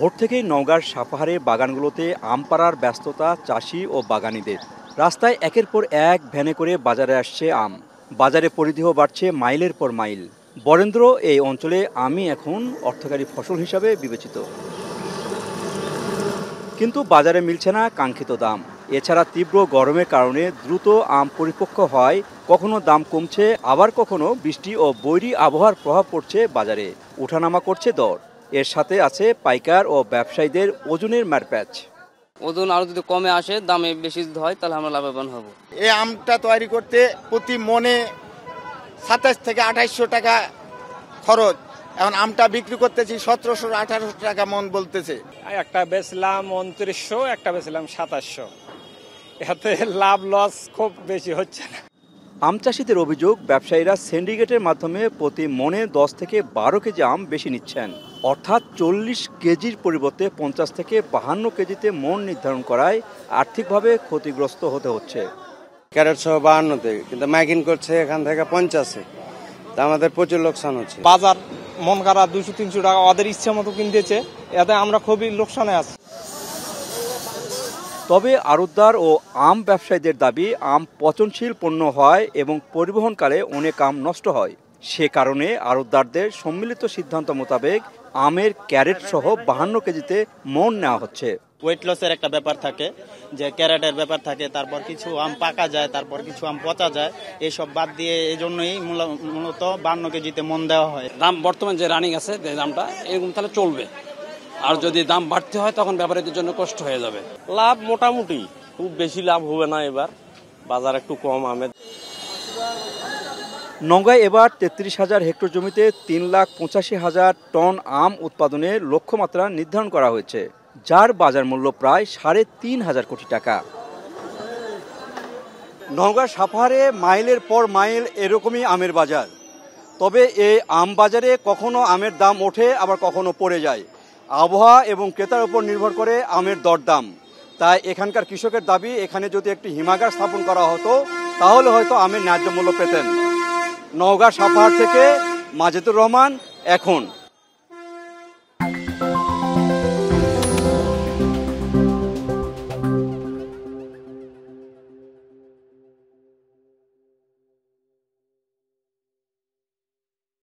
ভোর থেকেই নওগাঁর সাপাহারে বাগানগুলোতে আম পাড়ার ব্যস্ততা চাষি ও বাগানীদের। রাস্তায় একের পর এক ভ্যানে করে বাজারে আসছে আম। বাজারে পরিধিও বাড়ছে মাইলের পর মাইল। বরেন্দ্র এই অঞ্চলে আমই এখন অর্থকারী ফসল হিসাবে বিবেচিত। কিন্তু বাজারে মিলছে না কাঙ্ক্ষিত দাম। এছাড়া তীব্র গরমের কারণে দ্রুত আম পরিপক্ক হয়, কখনো দাম কমছে, আবার কখনো বৃষ্টি ও বৈরী আবহাওয়ার প্রভাব পড়ছে বাজারে, ওঠানামা করছে দর। এর সাথে আছে পাইকার ও ব্যবসায়ীদের ওজনের মারপ্যাচ। ওজন আরো যদি কমে আসে, দামে বেশি হয়, তাহলে আমরা লাভবান হব। এই আমটা তৈরি করতে প্রতি মনে 27 থেকে 2800 টাকা খরচ। এখন আমটা বিক্রি করতেছি 1700-1800 টাকা মন বলতেছে। একটা বেচলাম 2900, একটা বেচলাম 2700। এতে লাভ লস খুব বেশি হচ্ছে না। আম চাষিদের অভিযোগ, ব্যবসায়ীরা সিন্ডিকেটের মাধ্যমে প্রতি মনে 10 থেকে 12 কেজি আম বেশি নিচ্ছেন। অর্থাৎ 40 কেজির পরিবর্তে 50 থেকে 52 কেজিতে মন নির্ধারণ করায় আর্থিকভাবে ক্ষতিগ্রস্ত হতে হচ্ছে। ক্যারেট সহ 52-তে, কিন্তু মাইকিং করছে এখান থেকে 50-এ। তা আমাদের প্রচুর লোকসান হচ্ছে। বাজার মন খারাপ, 200-300 টাকা ওদের ইচ্ছা মতো কিনতেছে, এতে আমরা খুবই লোকসানে আছি। তবে আড়তদার ও আম ব্যবসায়ীদের দাবি, আম পচনশীল পণ্য হয় এবং পরিবহনকালে অনেক আম নষ্ট হয়। সে কারণে আড়তদারদের সম্মিলিত সিদ্ধান্ত মোতাবেক আমের ক্যারেট সহ 52 কেজিতে মন নেওয়া হচ্ছে। ওয়েট লসের একটা ব্যাপার থাকে, যে ক্যারেটের ব্যাপার থাকে, তারপর কিছু আম পাকা যায়, তারপর কিছু আম পচা যায়। এইসব বাদ দিয়ে এই জন্যই মূলত 52 কেজিতে মন দেওয়া হয়। দাম বর্তমান যে রানিং আছে, যে দামটা এরকম তাহলে চলবে। আর যদি দাম বাড়তে হয়, তখন ব্যাপারীদের জন্য কষ্ট হয়ে যাবে। লাভ মোটামুটি, খুব বেশি লাভ হবে না এবার, বাজার একটু কম আমের। নওগাঁয় এবার 33,000 হেক্টর জমিতে 3,85,000 টন আম উৎপাদনের লক্ষ্যমাত্রা নির্ধারণ করা হয়েছে, যার বাজার মূল্য প্রায় 3,500 কোটি টাকা। নওগাঁ সাপাহারে মাইলের পর মাইল এরকমই আমের বাজার। তবে এই আম বাজারে কখনো আমের দাম ওঠে, আবার কখনো পড়ে যায়। আবহাওয়া এবং ক্রেতার উপর নির্ভর করে আমের দরদাম। তাই এখানকার কৃষকের দাবি, এখানে যদি একটি হিমাগার স্থাপন করা হতো, তাহলে হয়তো আমের ন্যায্য মূল্য পেতেন। নওগাঁ সাপাহার থেকে মাজেদুর রহমান, এখন।